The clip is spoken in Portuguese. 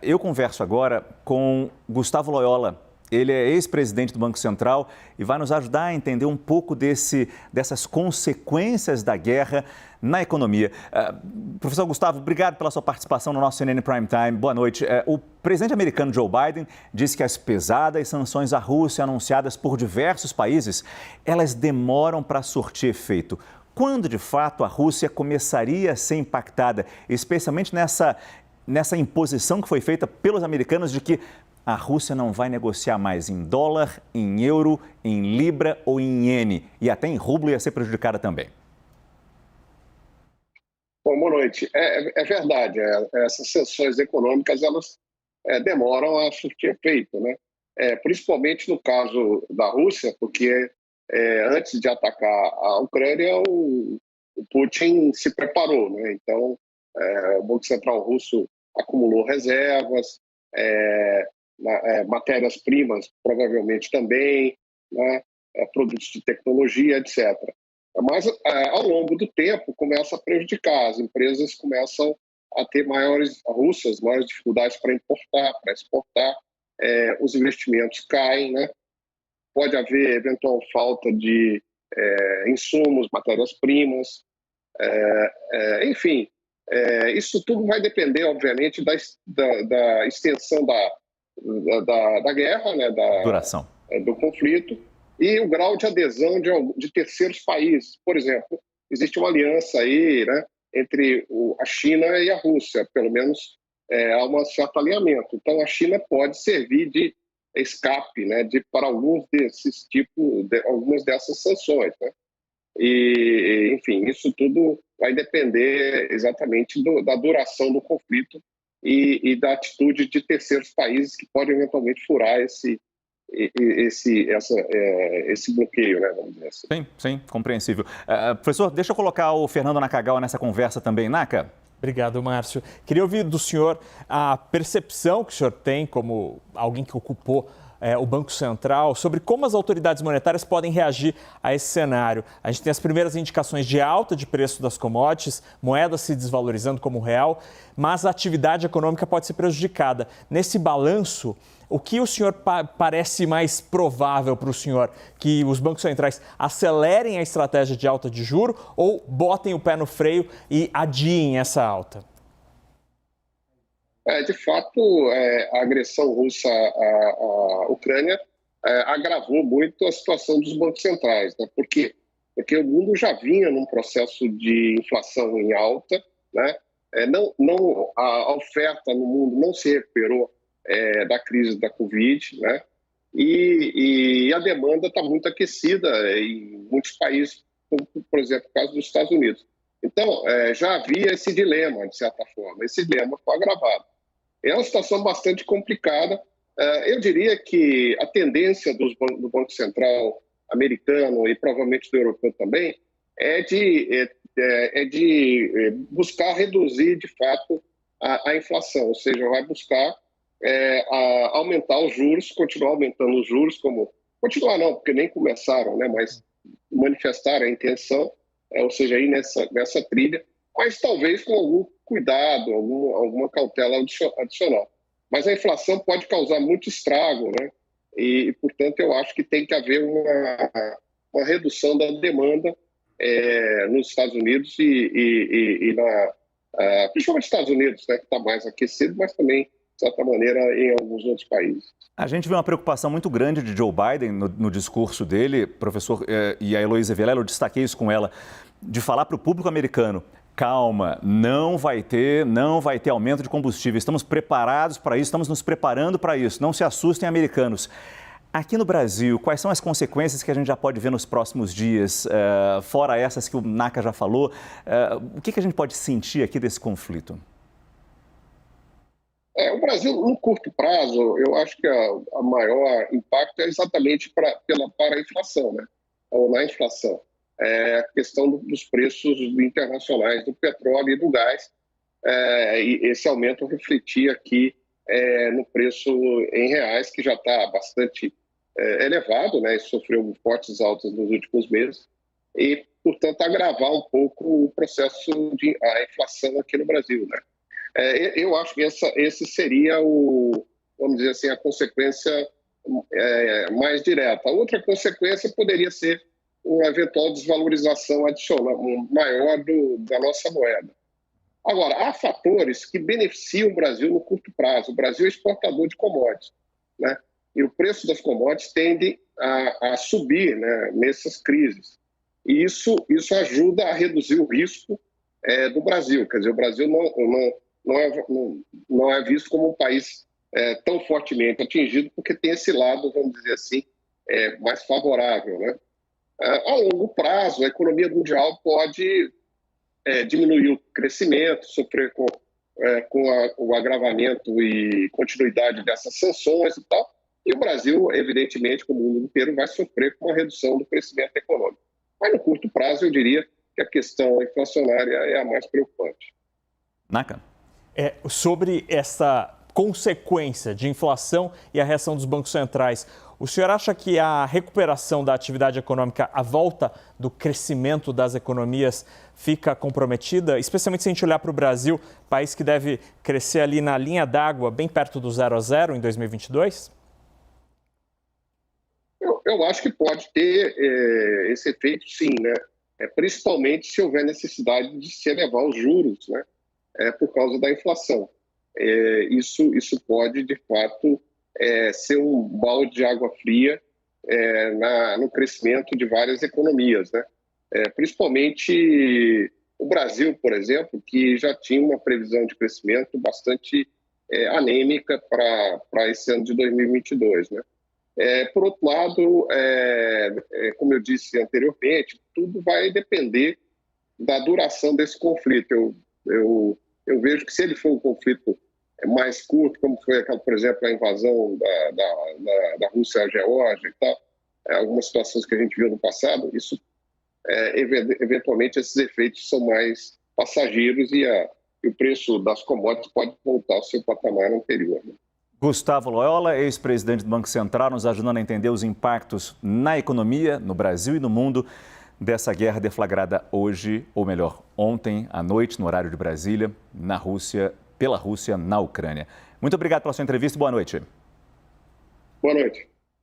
eu converso agora com Gustavo Loyola. Ele é ex-presidente do Banco Central e vai nos ajudar a entender um pouco dessas consequências da guerra na economia. Professor Gustavo, obrigado pela sua participação no nosso CNN Prime Time. Boa noite. O presidente americano Joe Biden disse que as pesadas sanções à Rússia anunciadas por diversos países, elas demoram para surtir efeito. Quando, de fato, a Rússia começaria a ser impactada, especialmente nessa imposição que foi feita pelos americanos de que a Rússia não vai negociar mais em dólar, em euro, em libra ou em iene, e até em rublo ia ser prejudicada também? Bom, boa noite. É verdade, essas sanções econômicas, elas demoram a surtir efeito, né? Principalmente no caso da Rússia, porque antes de atacar a Ucrânia, o Putin se preparou, né? Então, o Banco Central russo acumulou reservas, matérias-primas provavelmente também, né? Produtos de tecnologia, etc. Mas, ao longo do tempo, começa a prejudicar. As empresas começam a ter maiores dificuldades para importar, para exportar. Os investimentos caem, né? Pode haver eventual falta de insumos, matérias-primas. Enfim, isso tudo vai depender, obviamente, da extensão da guerra, né? Duração. Do conflito, e o grau de adesão de terceiros países. Por exemplo, existe uma aliança aí, né, entre a China e a Rússia, pelo menos há um certo alinhamento. Então, a China pode servir de escape, né, para alguns algumas dessas sanções, né? E, enfim, isso tudo vai depender exatamente da duração do conflito e da atitude de terceiros países que podem eventualmente furar esse bloqueio, né, vamos dizer assim. Sim, compreensível. Professor, deixa eu colocar o Fernando Nakagawa nessa conversa também. Naka? Obrigado, Márcio. Queria ouvir do senhor a percepção que o senhor tem como alguém que ocupou o Banco Central sobre como as autoridades monetárias podem reagir a esse cenário. A gente tem as primeiras indicações de alta de preço das commodities, moedas se desvalorizando como o real, mas a atividade econômica pode ser prejudicada. Nesse balanço, o que o senhor parece mais provável para o senhor? Que os bancos centrais acelerem a estratégia de alta de juro ou botem o pé no freio e adiem essa alta? De fato, a agressão russa à Ucrânia agravou muito a situação dos bancos centrais, né? Por quê? Porque o mundo já vinha num processo de inflação em alta, né? A oferta no mundo não se recuperou da crise da Covid, né? E a demanda está muito aquecida em muitos países, como, por exemplo, o caso dos Estados Unidos. Então, já havia esse dilema, de certa forma. Esse dilema foi agravado. É uma situação bastante complicada. Eu diria que a tendência do Banco Central americano e provavelmente do europeu também é de buscar reduzir, de fato, a inflação, ou seja, vai buscar aumentar os juros, continuar aumentando os juros, continuar não, porque nem começaram, né, mas manifestar a intenção, ou seja, aí nessa trilha, mas talvez com algum cuidado, alguma cautela adicional. Mas a inflação pode causar muito estrago, né? E portanto, eu acho que tem que haver uma redução da demanda nos Estados Unidos principalmente nos Estados Unidos, né, que está mais aquecido, mas também, de certa maneira, em alguns outros países. A gente vê uma preocupação muito grande de Joe Biden no discurso dele, professor, e a Heloísa Vilela, eu destaquei isso com ela, de falar para o público americano: calma, não vai ter aumento de combustível, estamos preparados para isso, estamos nos preparando para isso, não se assustem, americanos. Aqui no Brasil, quais são as consequências que a gente já pode ver nos próximos dias, fora essas que o Naka já falou? O que a gente pode sentir aqui desse conflito? O Brasil, no curto prazo, eu acho que a maior impacto é exatamente para a inflação, né? Ou na inflação. A questão dos preços internacionais do petróleo e do gás. E esse aumento refletir aqui no preço em reais, que já está bastante elevado, né? E sofreu fortes altas nos últimos meses. E, portanto, agravar um pouco o processo a inflação aqui no Brasil, né? Eu acho que esse seria vamos dizer assim, a consequência mais direta. A outra consequência poderia ser uma eventual desvalorização adicional, maior da nossa moeda. Agora, há fatores que beneficiam o Brasil no curto prazo. O Brasil é exportador de commodities, né? E o preço das commodities tende a subir, né, nessas crises. E isso ajuda a reduzir o risco do Brasil. Quer dizer, o Brasil não é visto como um país tão fortemente atingido, porque tem esse lado, vamos dizer assim, mais favorável, né? A longo prazo, a economia mundial pode diminuir o crescimento, sofrer com o agravamento e continuidade dessas sanções e tal. E o Brasil, evidentemente, como o mundo inteiro, vai sofrer com uma redução do crescimento econômico. Mas no curto prazo, eu diria que a questão inflacionária é a mais preocupante. Naka. Sobre essa consequência de inflação e a reação dos bancos centrais, o senhor acha que a recuperação da atividade econômica, a volta do crescimento das economias fica comprometida? Especialmente se a gente olhar para o Brasil, país que deve crescer ali na linha d'água, bem perto do 0 a 0 em 2022? Eu acho que pode ter esse efeito, sim, né? Principalmente se houver necessidade de se elevar os juros, né? Por causa da inflação. Isso pode, de fato, ser um balde de água fria no crescimento de várias economias, né? Principalmente o Brasil, por exemplo, que já tinha uma previsão de crescimento bastante anêmica para esse ano de 2022, né? Por outro lado, como eu disse anteriormente, tudo vai depender da duração desse conflito. Eu vejo que se ele for um conflito mais curto, como foi, por exemplo, a invasão da Rússia à Geórgia e tal, algumas situações que a gente viu no passado, isso, eventualmente, esses efeitos são mais passageiros e o preço das commodities pode voltar ao seu patamar anterior, né? Gustavo Loyola, ex-presidente do Banco Central, nos ajudando a entender os impactos na economia, no Brasil e no mundo, dessa guerra deflagrada hoje, ou melhor, ontem à noite, no horário de Brasília, pela Rússia, na Ucrânia. Muito obrigado pela sua entrevista e boa noite. Boa noite.